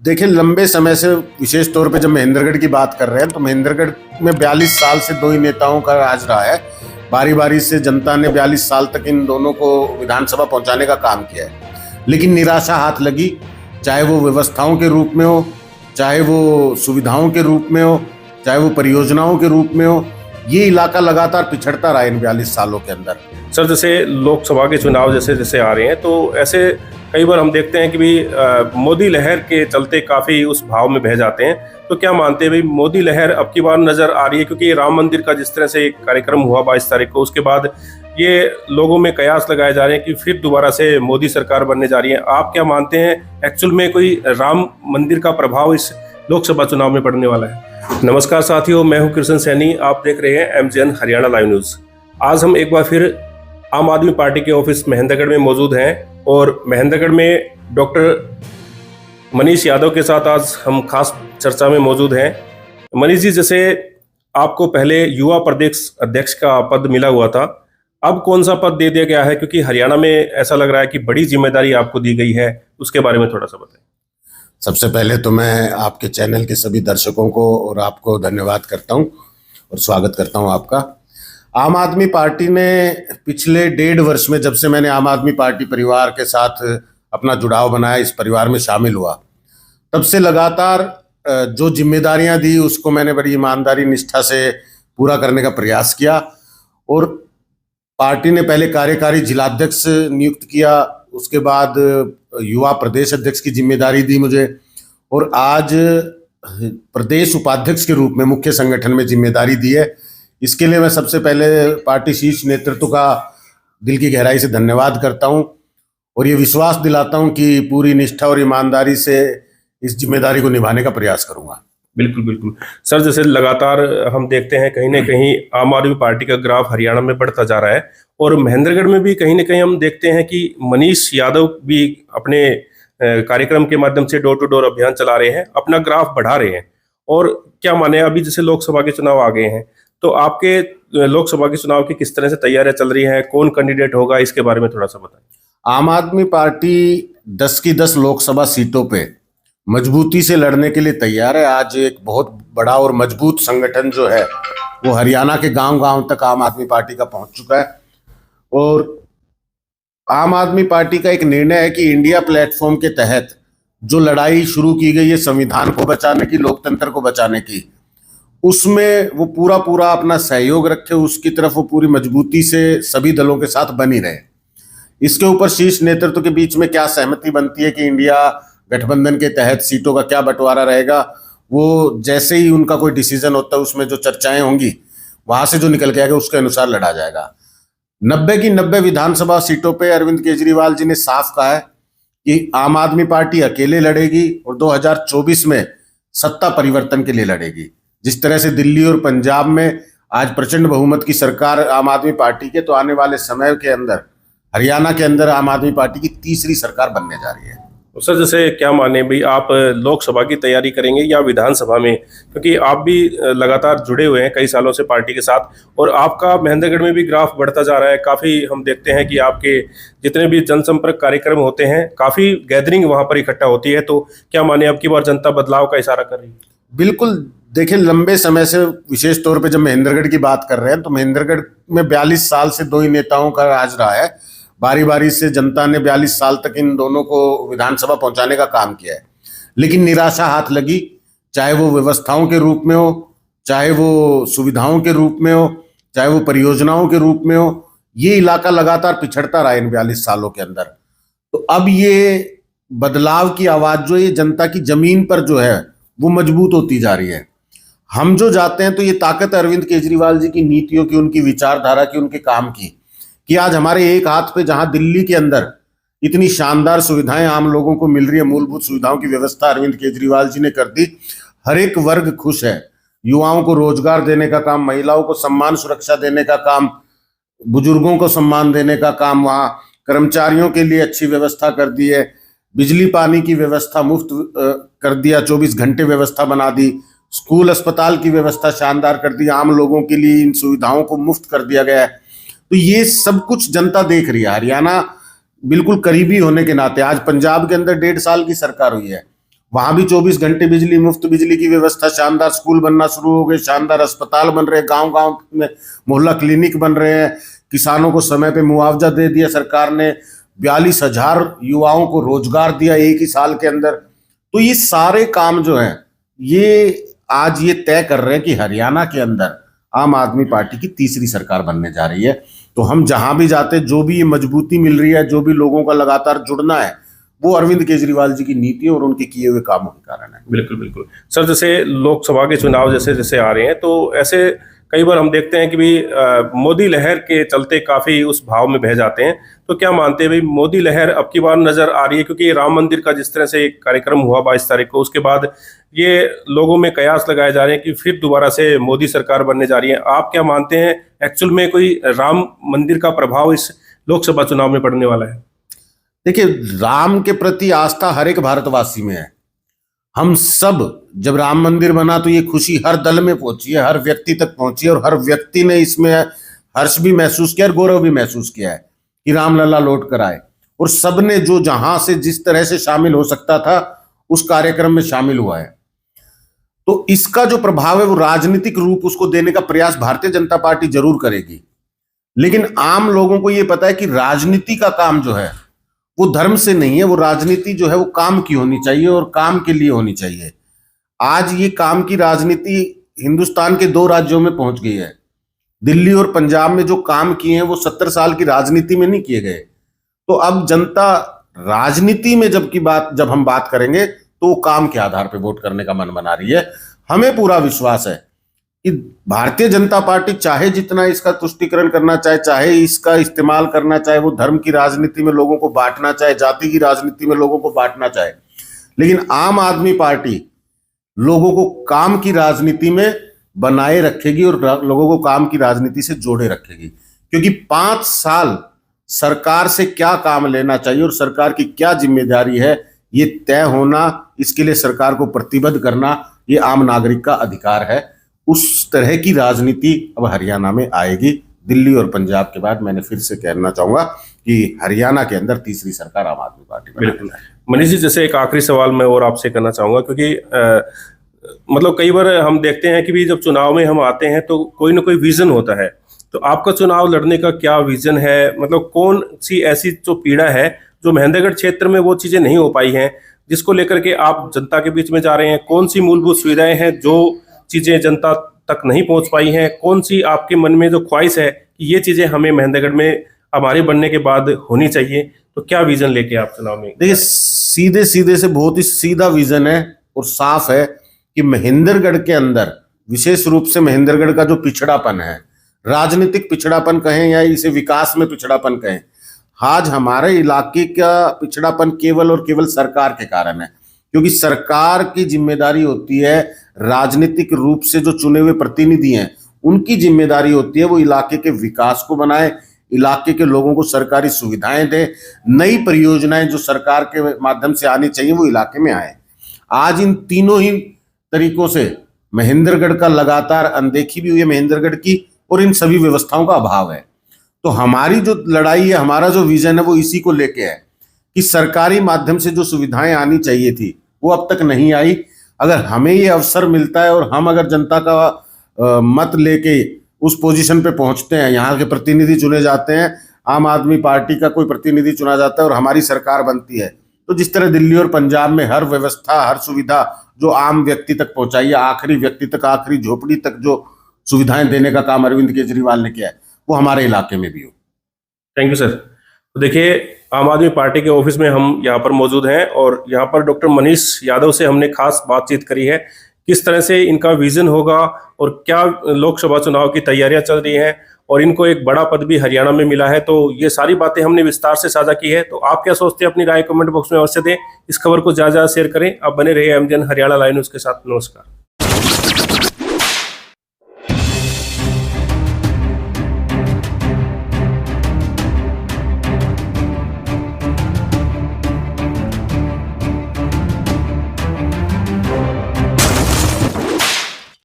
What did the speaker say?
देखिए, लंबे समय से विशेष तौर पे जब महेंद्रगढ़ की बात कर रहे हैं तो महेंद्रगढ़ में 42 साल से दो ही नेताओं का राज रहा है। बारी बारी से जनता ने 42 साल तक इन दोनों को विधानसभा पहुंचाने का काम किया है, लेकिन निराशा हाथ लगी। चाहे वो व्यवस्थाओं के रूप में हो, चाहे वो सुविधाओं के रूप में हो, चाहे वो परियोजनाओं के रूप में हो, ये इलाका लगातार पिछड़ता रहा इन 42 सालों के अंदर। सर, जैसे लोकसभा के चुनाव जैसे जैसे आ रहे हैं तो ऐसे कई बार हम देखते हैं कि भी मोदी लहर के चलते काफ़ी उस भाव में बह जाते हैं। तो क्या मानते हैं भाई, मोदी लहर अब की बार नज़र आ रही है? क्योंकि राम मंदिर का जिस तरह से एक कार्यक्रम हुआ 22 तारीख को, उसके बाद ये लोगों में कयास लगाए जा रहे हैं कि फिर दोबारा से मोदी सरकार बनने जा रही है। आप क्या मानते हैं, एक्चुअल में कोई राम मंदिर का प्रभाव इस लोकसभा चुनाव में पड़ने वाला है? नमस्कार साथियों, मैं हूं कृष्ण सैनी। आप देख रहे हैं MJN हरियाणा लाइव न्यूज़। आज हम एक बार फिर आम आदमी पार्टी के ऑफिस महेंद्रगढ़ में मौजूद हैं और महेंद्रगढ़ में डॉक्टर मनीष यादव के साथ आज हम खास चर्चा में मौजूद हैं। मनीष जी, जैसे आपको पहले युवा प्रदेश अध्यक्ष का पद मिला हुआ था, अब कौन सा पद दे दिया गया है? क्योंकि हरियाणा में ऐसा लग रहा है कि बड़ी जिम्मेदारी आपको दी गई है, उसके बारे में थोड़ा सा बताएं। सबसे पहले तो मैं आपके चैनल के सभी दर्शकों को और आपको धन्यवाद करता हूं और स्वागत करता हूं आपका। आम आदमी पार्टी ने पिछले 1.5 वर्ष में, जब से मैंने आम आदमी पार्टी परिवार के साथ अपना जुड़ाव बनाया, इस परिवार में शामिल हुआ, तब से लगातार जो जिम्मेदारियां दी उसको मैंने बड़ी ईमानदारी निष्ठा से पूरा करने का प्रयास किया। और पार्टी ने पहले कार्यकारी जिलाध्यक्ष नियुक्त किया, उसके बाद युवा प्रदेश अध्यक्ष की जिम्मेदारी दी मुझे, और आज प्रदेश उपाध्यक्ष के रूप में मुख्य संगठन में जिम्मेदारी दी है। इसके लिए मैं सबसे पहले पार्टी शीर्ष नेतृत्व का दिल की गहराई से धन्यवाद करता हूं और ये विश्वास दिलाता हूं कि पूरी निष्ठा और ईमानदारी से इस जिम्मेदारी को निभाने का प्रयास करूंगा। बिल्कुल बिल्कुल सर, जैसे लगातार हम देखते हैं कहीं ना कहीं आम आदमी पार्टी का ग्राफ हरियाणा में बढ़ता जा रहा है और महेंद्रगढ़ में भी कहीं ना कहीं हम देखते हैं कि मनीष यादव भी अपने कार्यक्रम के माध्यम से डोर टू डोर अभियान चला रहे हैं, अपना ग्राफ बढ़ा रहे हैं। और क्या माने, अभी जैसे लोकसभा के चुनाव आ गए हैं तो आपके लोकसभा के चुनाव की किस तरह से तैयारियां चल रही हैं, कौन कैंडिडेट होगा, इसके बारे में थोड़ा सा बताएं। आम आदमी पार्टी 10 की 10 लोकसभा सीटों पे मजबूती से लड़ने के लिए तैयार है। आज एक बहुत बड़ा और मजबूत संगठन जो है वो हरियाणा के गांव-गांव तक आम आदमी पार्टी का पहुंच चुका है और आम आदमी पार्टी का एक निर्णय है कि इंडिया प्लेटफॉर्म के तहत जो लड़ाई शुरू की गई है संविधान को बचाने की, लोकतंत्र को बचाने की, उसमें वो पूरा अपना सहयोग रखे, उसकी तरफ वो पूरी मजबूती से सभी दलों के साथ बनी रहे। इसके ऊपर शीर्ष नेतृत्व के बीच में क्या सहमति बनती है कि इंडिया गठबंधन के तहत सीटों का क्या बंटवारा रहेगा, वो जैसे ही उनका कोई डिसीजन होता है उसमें जो चर्चाएं होंगी वहां से जो निकल के आएगा उसके अनुसार लड़ा जाएगा। 90 की 90 विधानसभा सीटों पे अरविंद केजरीवाल जी ने साफ कहा है कि आम आदमी पार्टी अकेले लड़ेगी और 2024 में सत्ता परिवर्तन के लिए लड़ेगी। जिस तरह से दिल्ली और पंजाब में आज प्रचंड बहुमत की सरकार आम आदमी पार्टी के, तो आने वाले समय के अंदर हरियाणा के अंदर आम आदमी पार्टी की तीसरी सरकार बनने जा रही है। तो सर, जैसे क्या माने भाई, आप लोकसभा की तैयारी करेंगे या विधानसभा में? क्योंकि आप भी लगातार जुड़े हुए हैं कई सालों से पार्टी के साथ और आपका महेंद्रगढ़ में भी ग्राफ बढ़ता जा रहा है। काफ़ी हम देखते हैं कि आपके जितने भी जनसंपर्क कार्यक्रम होते हैं, काफ़ी गैदरिंग वहाँ पर इकट्ठा होती है। तो क्या माने, अब की बार जनता बदलाव का इशारा कर रही है? बिल्कुल। देखिए, लंबे समय से विशेष तौर पे जब महेंद्रगढ़ की बात कर रहे हैं तो महेंद्रगढ़ में 42 साल से दो ही नेताओं का राज रहा है। बारी बारी से जनता ने 42 साल तक इन दोनों को विधानसभा पहुंचाने का काम किया है, लेकिन निराशा हाथ लगी। चाहे वो व्यवस्थाओं के रूप में हो, चाहे वो सुविधाओं के रूप में हो, चाहे वो परियोजनाओं के रूप में हो, ये इलाका लगातार पिछड़ता रहा इन 42 सालों के अंदर। तो अब ये बदलाव की आवाज जो ये जनता की जमीन पर जो है वो मजबूत होती जा रही है। हम जो जाते हैं तो ये ताकत अरविंद केजरीवाल जी की नीतियों की, उनकी विचारधारा की, उनके काम की, कि आज हमारे एक हाथ पे जहां दिल्ली के अंदर इतनी शानदार सुविधाएं आम लोगों को मिल रही है, मूलभूत सुविधाओं की व्यवस्था अरविंद केजरीवाल जी ने कर दी। हर एक वर्ग खुश है। युवाओं को रोजगार देने का काम, महिलाओं को सम्मान सुरक्षा देने का काम, बुजुर्गों को सम्मान देने का काम, वहाँ कर्मचारियों के लिए अच्छी व्यवस्था कर दी है। बिजली पानी की व्यवस्था मुफ्त कर दिया, 24 घंटे व्यवस्था बना दी। स्कूल अस्पताल की व्यवस्था शानदार कर दी, आम लोगों के लिए इन सुविधाओं को मुफ्त कर दिया गया है। तो ये सब कुछ जनता देख रही है। हरियाणा बिल्कुल करीबी होने के नाते, आज पंजाब के अंदर 1.5 साल की सरकार हुई है वहां भी 24 घंटे बिजली, मुफ्त बिजली की व्यवस्था, शानदार स्कूल बनना शुरू हो गए, शानदार अस्पताल बन रहे हैं, गांव गांव में मोहल्ला क्लिनिक बन रहे हैं, किसानों को समय पे मुआवजा दे दिया सरकार ने, 42,000 युवाओं को रोजगार दिया एक ही साल के अंदर। तो ये सारे काम जो हैं ये आज ये तय कर रहे हैं कि हरियाणा के अंदर आम आदमी पार्टी की तीसरी सरकार बनने जा रही है। तो हम जहां भी जाते, जो भी ये मजबूती मिल रही है, जो भी लोगों का लगातार जुड़ना है, वो अरविंद केजरीवाल जी की नीति और उनके किए हुए कामों के कारण है। बिल्कुल बिल्कुल सर, जैसे लोकसभा के चुनाव जैसे जैसे आ रहे हैं तो ऐसे कई बार हम देखते हैं कि भी मोदी लहर के चलते काफी उस भाव में बह जाते हैं। तो क्या मानते हैं भाई, मोदी लहर अब की बार नजर आ रही है? क्योंकि राम मंदिर का जिस तरह से एक कार्यक्रम हुआ 22 तारीख को, उसके बाद ये लोगों में कयास लगाए जा रहे हैं कि फिर दोबारा से मोदी सरकार बनने जा रही है। आप क्या मानते हैं, एक्चुअल में कोई राम मंदिर का प्रभाव इस लोकसभा चुनाव में पड़ने वाला है? देखिए, राम के प्रति आस्था हर एक भारतवासी में है। हम सब, जब राम मंदिर बना तो ये खुशी हर दल में पहुंची है, हर व्यक्ति तक पहुंची है, और हर व्यक्ति ने इसमें हर्ष भी महसूस किया और गौरव भी महसूस किया है कि रामलला लौट कर आए। और सबने जो जहां से जिस तरह से शामिल हो सकता था उस कार्यक्रम में शामिल हुआ है। तो इसका जो प्रभाव है वो राजनीतिक रूप उसको देने का प्रयास भारतीय जनता पार्टी जरूर करेगी। लेकिन आम लोगों को ये पता है कि राजनीति का काम जो है वो धर्म से नहीं है, वो राजनीति जो है वो काम की होनी चाहिए और काम के लिए होनी चाहिए। आज ये काम की राजनीति हिंदुस्तान के 2 राज्यों में पहुंच गई है। दिल्ली और पंजाब में जो काम किए हैं वो 70 साल की राजनीति में नहीं किए गए। तो अब जनता राजनीति में जब हम बात करेंगे तो वो काम के आधार पर वोट करने का मन बना रही है। हमें पूरा विश्वास है कि भारतीय जनता पार्टी चाहे जितना इसका तुष्टीकरण करना चाहे, चाहे इसका इस्तेमाल करना चाहे, वो धर्म की राजनीति में लोगों को बांटना चाहे, जाति की राजनीति में लोगों को बांटना चाहे, लेकिन आम आदमी पार्टी लोगों को काम की राजनीति में बनाए रखेगी और लोगों को काम की राजनीति से जोड़े रखेगी। क्योंकि 5 साल सरकार से क्या काम लेना चाहिए और सरकार की क्या जिम्मेदारी है, ये तय होना, इसके लिए सरकार को प्रतिबद्ध करना, ये आम नागरिक का अधिकार है। उस तरह की राजनीति अब हरियाणा में आएगी। दिल्ली और पंजाब के बाद मैंने फिर से कहना चाहूंगा कि हरियाणा के अंदर तीसरी सरकार आम आदमी पार्टी बिल्कुल। मनीष जी, जैसे एक आखिरी सवाल मैं और आपसे करना चाहूंगा, क्योंकि मतलब कई बार हम देखते हैं कि भी जब चुनाव में हम आते हैं तो कोई ना कोई विजन होता है। तो आपका चुनाव लड़ने का क्या विजन है? मतलब कौन सी ऐसी जो पीड़ा है जो महेंद्रगढ़ क्षेत्र में वो चीजें नहीं हो पाई हैं, जिसको लेकर के आप जनता के बीच में जा रहे हैं? कौन सी मूलभूत सुविधाएं हैं जो चीजें जनता तक नहीं पहुंच पाई हैं? कौन सी आपके मन में जो ख्वाहिश है कि ये चीजें हमें महेंद्रगढ़ में हमारे बनने के बाद होनी चाहिए? तो क्या विजन लेके आप चुनाव में? देखिए, सीधे सीधे से बहुत ही सीधा विजन है और साफ है कि महेंद्रगढ़ के अंदर, विशेष रूप से महेंद्रगढ़ का जो पिछड़ापन है, राजनीतिक पिछड़ापन कहें या इसे विकास में पिछड़ापन कहें, आज हमारे इलाके का पिछड़ापन केवल और केवल सरकार के कारण है। क्योंकि सरकार की जिम्मेदारी होती है, राजनीतिक रूप से जो चुने हुए प्रतिनिधि हैं उनकी जिम्मेदारी होती है वो इलाके के विकास को बनाए, इलाके के लोगों को सरकारी सुविधाएं दे, नई परियोजनाएं जो सरकार के माध्यम से आनी चाहिए वो इलाके में आए। आज इन तीनों ही तरीकों से महेंद्रगढ़ का लगातार अनदेखी भी हुई है महेंद्रगढ़ की, और इन सभी व्यवस्थाओं का अभाव है। तो हमारी जो लड़ाई है, हमारा जो विजन है वो इसी को लेके है कि सरकारी माध्यम से जो सुविधाएं आनी चाहिए थी वो अब तक नहीं आई। अगर हमें ये अवसर मिलता है और हम अगर जनता का मत लेके उस पोजीशन पे पहुंचते हैं, यहाँ के प्रतिनिधि चुने जाते हैं, आम आदमी पार्टी का कोई प्रतिनिधि चुना जाता है और हमारी सरकार बनती है, तो जिस तरह दिल्ली और पंजाब में हर व्यवस्था, हर सुविधा जो आम व्यक्ति तक पहुंचाई है, आखिरी व्यक्ति तक, आखिरी झोपड़ी तक जो सुविधाएं देने का काम अरविंद केजरीवाल ने किया है, वो हमारे इलाके में भी हो। Thank you sir. तो देखिए, आम आदमी पार्टी के ऑफिस में हम यहाँ पर मौजूद हैं और यहाँ पर डॉक्टर मनीष यादव से हमने खास बातचीत करी है, किस तरह से इनका विजन होगा और क्या लोकसभा चुनाव की तैयारियां चल रही हैं और इनको एक बड़ा पद भी हरियाणा में मिला है। तो ये सारी बातें हमने विस्तार से साझा की है। तो आप क्या सोचते हैं, अपनी राय कमेंट बॉक्स में अवश्य दें। इस खबर को ज़्यादा शेयर करें। आप बने रहिए एमजीएन हरियाणा लाइव न्यूज़ के साथ। नमस्कार।